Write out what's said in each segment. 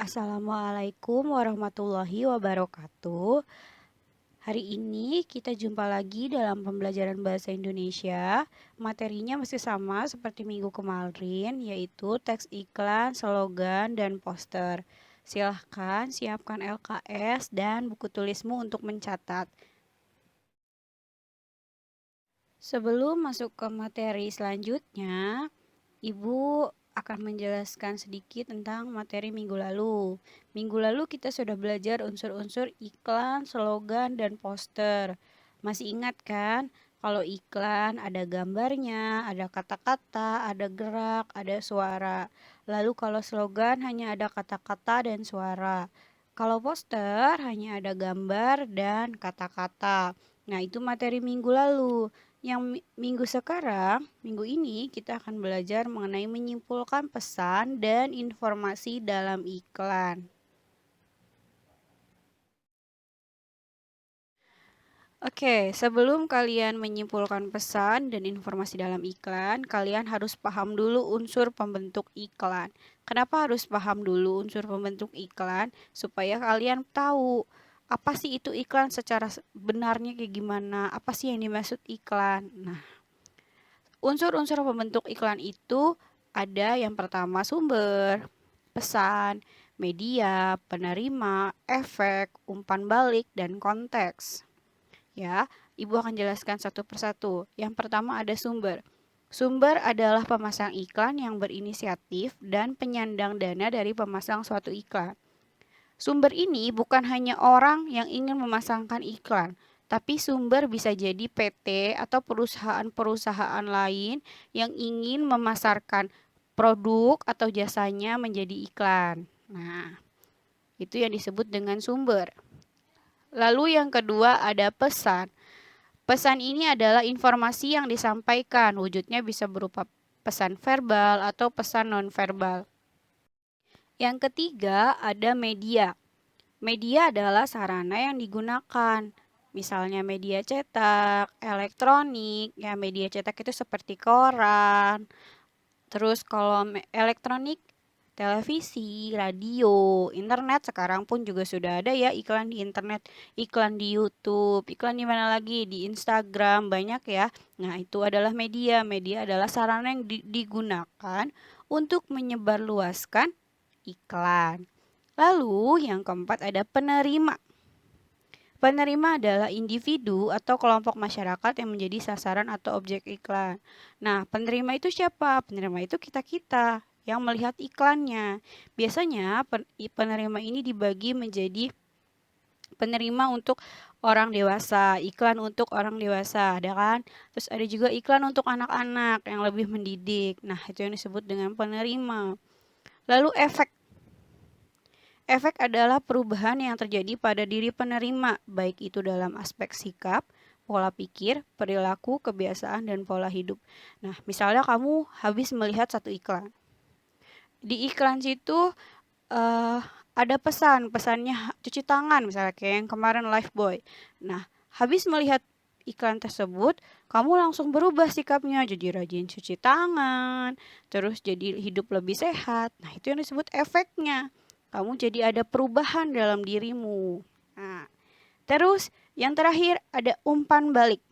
Assalamualaikum warahmatullahi wabarakatuh. Hari ini kita jumpa lagi dalam pembelajaran bahasa Indonesia. Materinya masih sama seperti minggu kemarin, yaitu teks iklan, slogan, dan poster. Silahkan siapkan LKS dan buku tulismu untuk mencatat. Sebelum masuk ke materi selanjutnya, Ibu akan menjelaskan sedikit tentang materi minggu lalu. Minggu lalu kita sudah belajar unsur-unsur iklan, slogan, dan poster. Masih ingat kan? Kalau iklan ada gambarnya, ada kata-kata, ada gerak, ada suara. Lalu kalau slogan hanya ada kata-kata dan suara. Kalau poster hanya ada gambar dan kata-kata. Nah, itu materi minggu lalu. Yang minggu sekarang, minggu ini kita akan belajar mengenai menyimpulkan pesan dan informasi dalam iklan. Oke, sebelum kalian menyimpulkan pesan dan informasi dalam iklan, kalian harus paham dulu unsur pembentuk iklan. Kenapa harus paham dulu unsur pembentuk iklan? Supaya kalian tahu apa sih itu iklan secara benarnya kayak gimana, apa sih yang dimaksud iklan. Nah, unsur-unsur pembentuk iklan itu ada yang pertama sumber, pesan, media, penerima, efek, umpan balik, dan konteks. Ya, Ibu akan jelaskan satu persatu. Yang pertama ada sumber. Sumber adalah pemasang iklan yang berinisiatif dan penyandang dana dari pemasang suatu iklan. Sumber ini bukan hanya orang yang ingin memasangkan iklan, tapi sumber bisa jadi PT atau perusahaan-perusahaan lain yang ingin memasarkan produk atau jasanya menjadi iklan. Nah, itu yang disebut dengan sumber. Lalu yang kedua ada pesan. Pesan ini adalah informasi yang disampaikan, wujudnya bisa berupa pesan verbal atau pesan nonverbal. Yang ketiga ada media. Media adalah sarana yang digunakan. Misalnya media cetak, elektronik, ya media cetak itu seperti koran. Terus kalau elektronik, televisi, radio, internet sekarang pun juga sudah ada ya iklan di internet, iklan di YouTube, iklan di mana lagi? Di Instagram banyak ya. Nah, itu adalah media. Media adalah sarana yang digunakan untuk menyebarluaskan iklan. Lalu yang keempat ada penerima. Penerima adalah individu atau kelompok masyarakat yang menjadi sasaran atau objek iklan. Nah, penerima itu siapa? Penerima itu kita-kita yang melihat iklannya. Biasanya penerima ini dibagi menjadi penerima untuk orang dewasa, iklan untuk orang dewasa, ada kan? Terus ada juga iklan untuk anak-anak yang lebih mendidik. Nah, itu yang disebut dengan penerima. Lalu efek. Efek adalah perubahan yang terjadi pada diri penerima, baik itu dalam aspek sikap, pola pikir, perilaku, kebiasaan, dan pola hidup. Nah, misalnya kamu habis melihat satu iklan. Di iklan situ ada pesannya cuci tangan, misalnya kayak yang kemarin Lifebuoy. Nah, habis melihat iklan tersebut, kamu langsung berubah sikapnya, jadi rajin cuci tangan, terus jadi hidup lebih sehat. Nah, itu yang disebut efeknya. Kamu jadi ada perubahan dalam dirimu. Nah, terus yang terakhir ada umpan balik.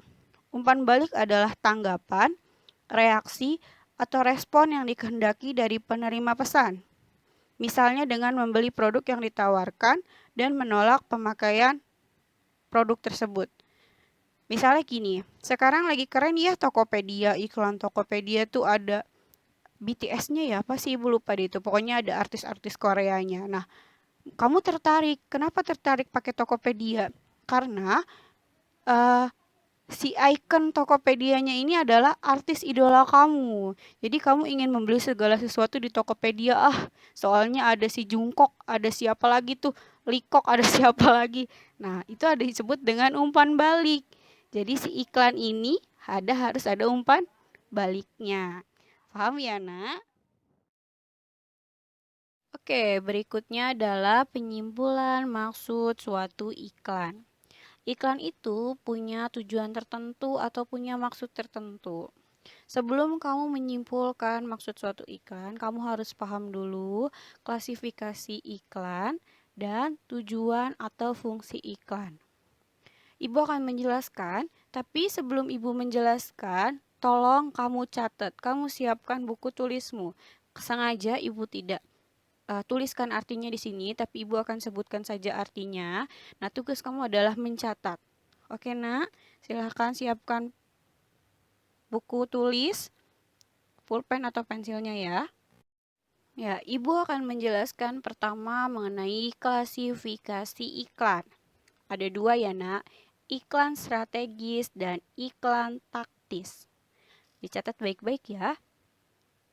Umpan balik adalah tanggapan, reaksi, atau respon yang dikehendaki dari penerima pesan. Misalnya dengan membeli produk yang ditawarkan dan menolak pemakaian produk tersebut. Misalnya gini, sekarang lagi keren ya Tokopedia, iklan Tokopedia tuh ada BTS-nya ya, apa sih Ibu lupa deh itu. Pokoknya ada artis-artis Koreanya. Nah, kamu tertarik. Kenapa tertarik pakai Tokopedia? Karena uh, si icon Tokopedianya ini adalah artis idola kamu. Jadi kamu ingin membeli segala sesuatu di Tokopedia. Soalnya ada si Jungkook, ada siapa lagi tuh, Likok, ada siapa lagi. Nah, itu ada disebut dengan umpan balik. Jadi si iklan ini harus ada umpan baliknya. Paham ya, Nak? Oke, berikutnya adalah penyimpulan maksud suatu iklan. Iklan itu punya tujuan tertentu atau punya maksud tertentu. Sebelum kamu menyimpulkan maksud suatu iklan, kamu harus paham dulu klasifikasi iklan dan tujuan atau fungsi iklan. Ibu akan menjelaskan, tapi sebelum ibu menjelaskan, tolong kamu catat, kamu siapkan buku tulismu. Sengaja ibu tidak tuliskan artinya di sini, tapi ibu akan sebutkan saja artinya. Nah, tugas kamu adalah mencatat. Oke, Nak? Silahkan siapkan buku tulis, pulpen atau pensilnya ya. Ya, ibu akan menjelaskan pertama mengenai klasifikasi iklan. Ada dua ya, Nak. Iklan strategis dan iklan taktis. Dicatat baik-baik ya.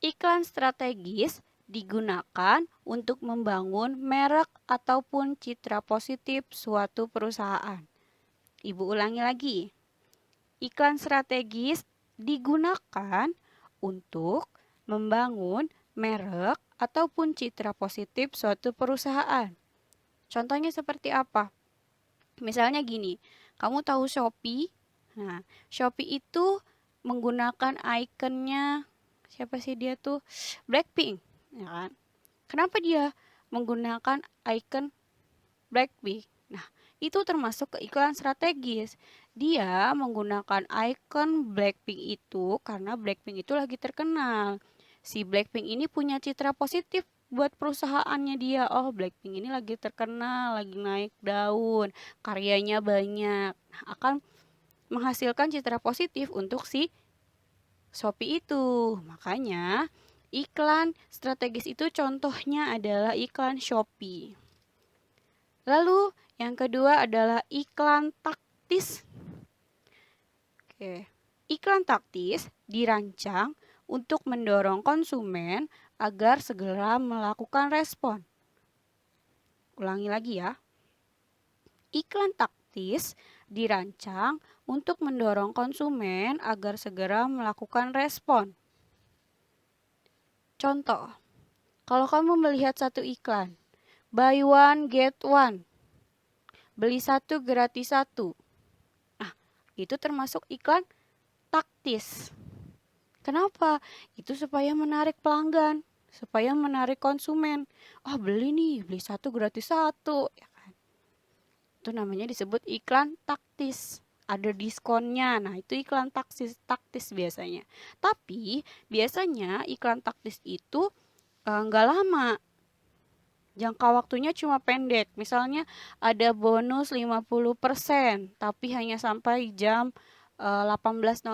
Iklan strategis digunakan untuk membangun merek ataupun citra positif suatu perusahaan. Ibu ulangi lagi. Iklan strategis digunakan untuk membangun merek ataupun citra positif suatu perusahaan. Contohnya seperti apa? Misalnya gini, kamu tahu Shopee? Nah, Shopee itu menggunakan ikonnya siapa sih dia tuh? Blackpink, ya kan? Kenapa dia menggunakan icon Blackpink? Nah, itu termasuk ke iklan strategis. Dia menggunakan icon Blackpink itu karena Blackpink itu lagi terkenal. Si Blackpink ini punya citra positif buat perusahaannya dia. Oh, Blackpink ini lagi terkenal, lagi naik daun, karyanya banyak. Nah, akan menghasilkan citra positif untuk si Shopee itu. Makanya iklan strategis itu contohnya adalah iklan Shopee. Lalu yang kedua adalah iklan taktis. Oke. Iklan taktis dirancang untuk mendorong konsumen agar segera melakukan respon. Ulangi lagi ya. Iklan taktis dirancang untuk mendorong konsumen agar segera melakukan respon. Contoh, kalau kamu melihat satu iklan, buy one get one, beli satu gratis satu. Nah, itu termasuk iklan taktis. Kenapa? Itu supaya menarik pelanggan, supaya menarik konsumen. Oh, beli nih, beli satu gratis satu. Ya kan? Itu namanya disebut iklan taktis. Ada diskonnya. Nah, itu iklan taktis biasanya. Tapi biasanya iklan taktis itu nggak lama. Jangka waktunya cuma pendek. Misalnya ada bonus 50%, tapi hanya sampai jam 18.00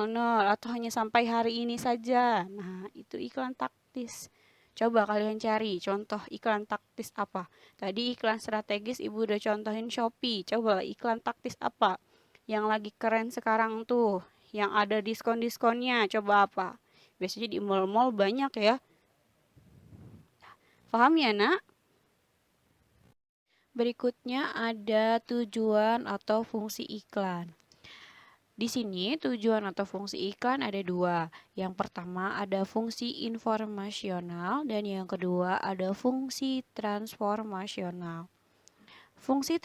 atau hanya sampai hari ini saja. Nah, itu iklan taktis. Coba kalian cari contoh iklan taktis apa. Tadi iklan strategis ibu udah contohin Shopee. Coba iklan taktis apa yang lagi keren sekarang tuh, yang ada diskon-diskonnya. Coba apa? Biasanya di mall-mall banyak ya. Paham ya, Nak? Berikutnya ada tujuan atau fungsi iklan. Di sini tujuan atau fungsi iklan ada dua. Yang pertama ada fungsi informasional dan yang kedua ada fungsi transformasional. Fungsi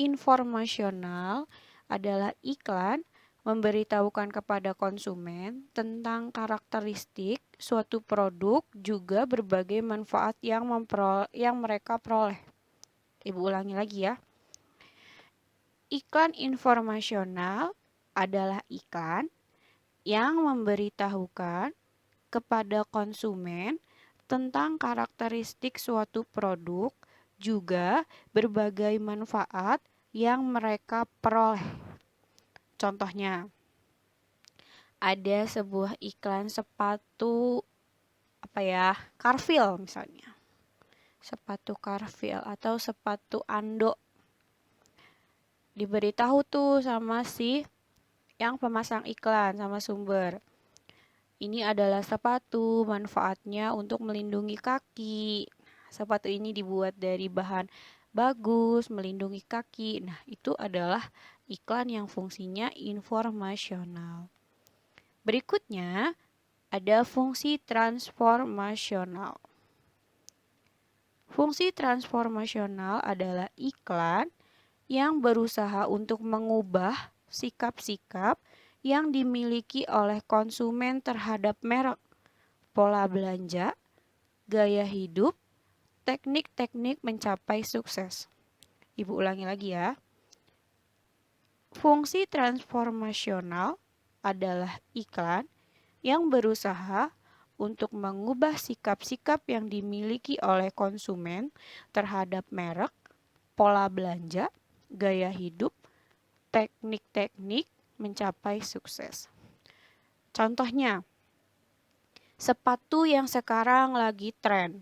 informasional adalah iklan memberitahukan kepada konsumen tentang karakteristik suatu produk juga berbagai manfaat yang mereka peroleh. Ibu ulangi lagi ya. Iklan informasional adalah iklan yang memberitahukan kepada konsumen tentang karakteristik suatu produk, juga berbagai manfaat yang mereka peroleh. Contohnya, ada sebuah iklan sepatu Carfil misalnya. Sepatu Carfil atau sepatu Ando. Diberitahu tuh sama si yang pemasang iklan sama sumber. Ini adalah sepatu, manfaatnya untuk melindungi kaki. Sepatu ini dibuat dari bahan bagus, melindungi kaki. Nah, itu adalah iklan yang fungsinya informasional. Berikutnya, ada fungsi transformasional. Fungsi transformasional adalah iklan yang berusaha untuk mengubah sikap-sikap yang dimiliki oleh konsumen terhadap merek, pola belanja, gaya hidup, teknik-teknik mencapai sukses. Ibu ulangi lagi ya. Fungsi transformasional adalah iklan yang berusaha untuk mengubah sikap-sikap yang dimiliki oleh konsumen terhadap merek, pola belanja, gaya hidup, teknik-teknik mencapai sukses. Contohnya, sepatu yang sekarang lagi tren,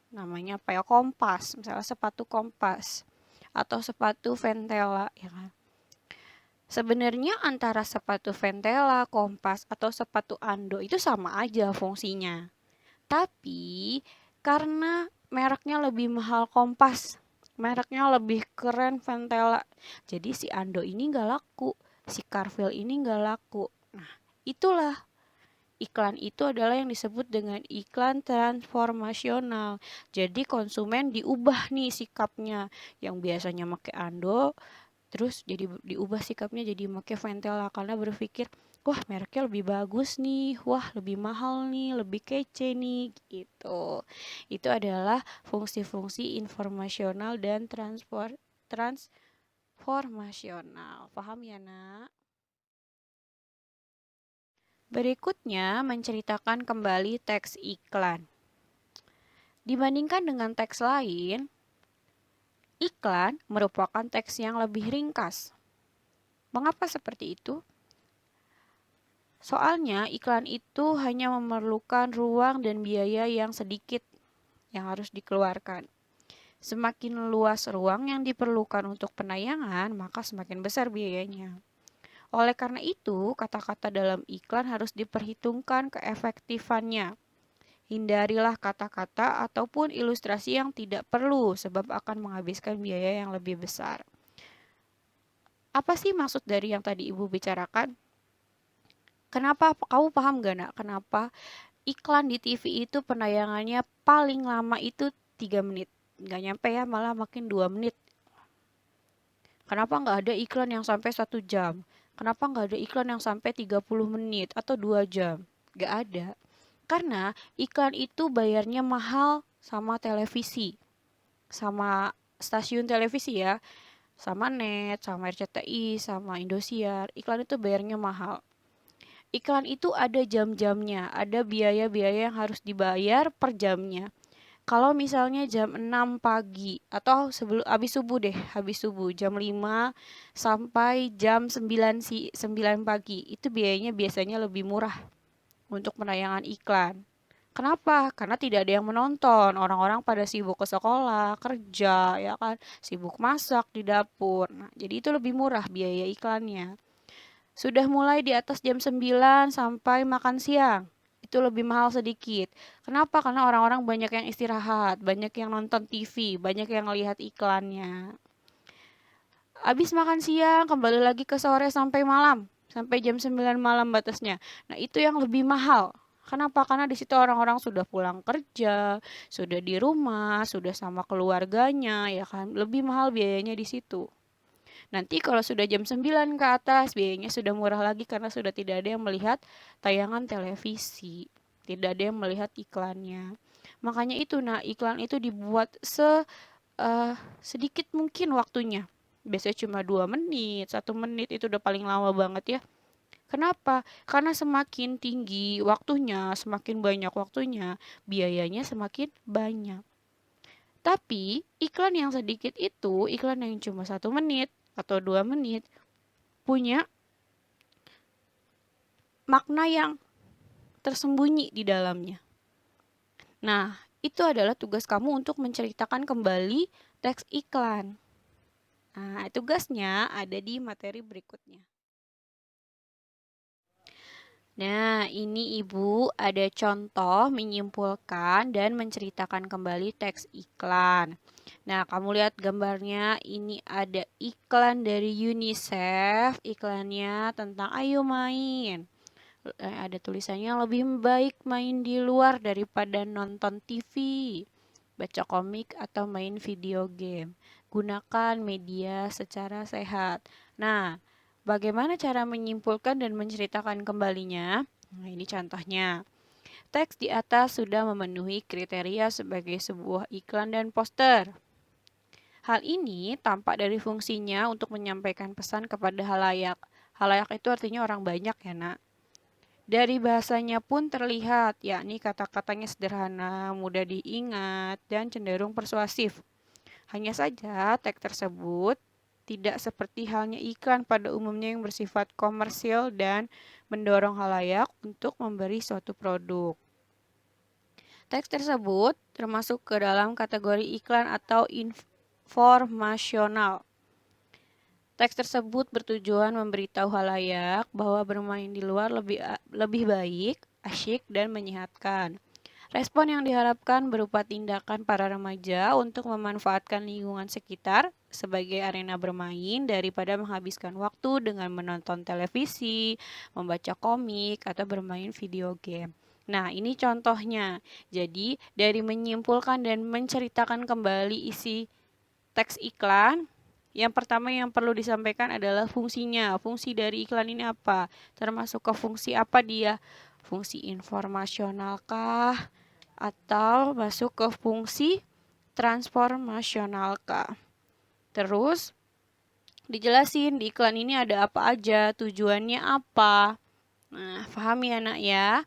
namanya apa ya, Kompas, misalnya sepatu Kompas atau sepatu Ventela, ya kan? Sebenarnya antara sepatu Ventela, Kompas, atau sepatu Ando itu sama aja fungsinya. Tapi karena mereknya lebih mahal Kompas, mereknya lebih keren Ventela, jadi si Ando ini nggak laku, si Carvel ini nggak laku. Nah, itulah iklan itu adalah yang disebut dengan iklan transformasional. Jadi konsumen diubah nih sikapnya, yang biasanya pakai Ando terus jadi diubah sikapnya jadi pakai Ventela karena berpikir, wah mereknya lebih bagus nih, wah lebih mahal nih, lebih kece nih gitu. Itu adalah fungsi-fungsi informasional dan transformasional. Paham ya, Nak? Berikutnya menceritakan kembali teks iklan. Dibandingkan dengan teks lain, iklan merupakan teks yang lebih ringkas. Mengapa seperti itu? Soalnya iklan itu hanya memerlukan ruang dan biaya yang sedikit yang harus dikeluarkan. Semakin luas ruang yang diperlukan untuk penayangan, maka semakin besar biayanya. Oleh karena itu, kata-kata dalam iklan harus diperhitungkan keefektifannya. Hindarilah kata-kata ataupun ilustrasi yang tidak perlu sebab akan menghabiskan biaya yang lebih besar. Apa sih maksud dari yang tadi Ibu bicarakan? Kenapa kamu paham gak, Nak? Kenapa iklan di TV itu penayangannya paling lama itu 3 menit? Nggak nyampe ya, malah makin 2 menit. Kenapa nggak ada iklan yang sampai 1 jam? Kenapa nggak ada iklan yang sampai 30 menit atau 2 jam? Nggak ada. Karena iklan itu bayarnya mahal sama televisi, sama stasiun televisi ya, sama net, sama RCTI, sama Indosiar. Iklan itu bayarnya mahal. Iklan itu ada jam-jamnya, ada biaya-biaya yang harus dibayar per jamnya. Kalau misalnya jam 6 pagi atau sebelum habis subuh deh, habis subuh jam 5 sampai jam 9 pagi, itu biayanya biasanya lebih murah untuk penayangan iklan. Kenapa? Karena tidak ada yang menonton. Orang-orang pada sibuk ke sekolah, kerja, ya kan, sibuk masak di dapur. Nah, jadi itu lebih murah biaya iklannya. Sudah mulai di atas jam 9 sampai makan siang. Itu lebih mahal sedikit. Kenapa? Karena orang-orang banyak yang istirahat, banyak yang nonton TV, banyak yang lihat iklannya. Habis makan siang, kembali lagi ke sore sampai malam. Sampai jam 9 malam batasnya. Nah, itu yang lebih mahal. Kenapa? Karena di situ orang-orang sudah pulang kerja, sudah di rumah, sudah sama keluarganya, ya kan. Lebih mahal biayanya di situ. Nanti kalau sudah jam 9 ke atas, biayanya sudah murah lagi karena sudah tidak ada yang melihat tayangan televisi. Tidak ada yang melihat iklannya. Makanya itu, nah iklan itu dibuat sedikit mungkin waktunya. Biasanya cuma 2 menit, 1 menit itu udah paling lama banget ya. Kenapa? Karena semakin tinggi waktunya, semakin banyak waktunya, biayanya semakin banyak. Tapi iklan yang sedikit itu, iklan yang cuma 1 menit atau 2 menit, punya makna yang tersembunyi di dalamnya. Nah, itu adalah tugas kamu untuk menceritakan kembali teks iklan. Nah, tugasnya ada di materi berikutnya. Nah, ini Ibu ada contoh menyimpulkan dan menceritakan kembali teks iklan. Nah, kamu lihat gambarnya, ini ada iklan dari UNICEF, iklannya tentang ayo main. Ada tulisannya lebih baik main di luar daripada nonton TV, baca komik atau main video game. Gunakan media secara sehat. Nah, Bagaimana cara menyimpulkan dan menceritakan kembalinya? Nah, ini contohnya. Teks di atas sudah memenuhi kriteria sebagai sebuah iklan dan poster. Hal ini tampak dari fungsinya untuk menyampaikan pesan kepada halayak. Halayak itu artinya orang banyak ya, Nak. Dari bahasanya pun terlihat, yakni kata-katanya sederhana, mudah diingat, dan cenderung persuasif. Hanya saja, teks tersebut tidak seperti halnya iklan pada umumnya yang bersifat komersil dan mendorong halayak untuk memberi suatu produk. Teks tersebut termasuk ke dalam kategori iklan atau informasional. Teks tersebut bertujuan memberitahu halayak bahwa bermain di luar lebih baik, asyik, dan menyehatkan. Respon yang diharapkan berupa tindakan para remaja untuk memanfaatkan lingkungan sekitar sebagai arena bermain daripada menghabiskan waktu dengan menonton televisi, membaca komik, atau bermain video game. Nah, ini contohnya. Jadi, dari menyimpulkan dan menceritakan kembali isi teks iklan, yang pertama yang perlu disampaikan adalah fungsinya. Fungsi dari iklan ini apa? Termasuk ke fungsi apa dia? Fungsi informasional kah? Atau masuk ke fungsi transformasional kah? Terus dijelasin di iklan ini ada apa aja, tujuannya apa. Nah, pahami anak ya.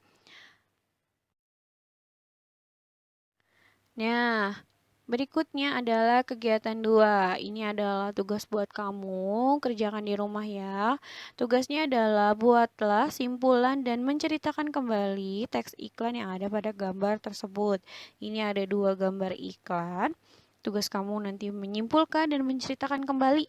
Nah, berikutnya adalah kegiatan 2. Ini adalah tugas buat kamu, kerjakan di rumah ya. Tugasnya adalah buatlah simpulan dan menceritakan kembali teks iklan yang ada pada gambar tersebut. Ini ada 2 gambar iklan. Tugas kamu nanti menyimpulkan dan menceritakan kembali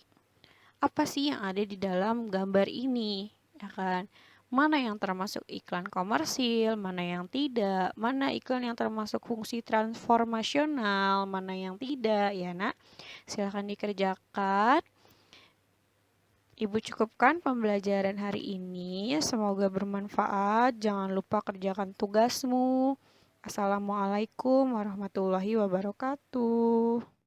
apa sih yang ada di dalam gambar ini, ya kan? Mana yang termasuk iklan komersil, mana yang tidak, mana iklan yang termasuk fungsi transformasional, mana yang tidak, ya nak. Silahkan dikerjakan. Ibu cukupkan pembelajaran hari ini. Semoga bermanfaat. Jangan lupa kerjakan tugasmu. Assalamualaikum warahmatullahi wabarakatuh.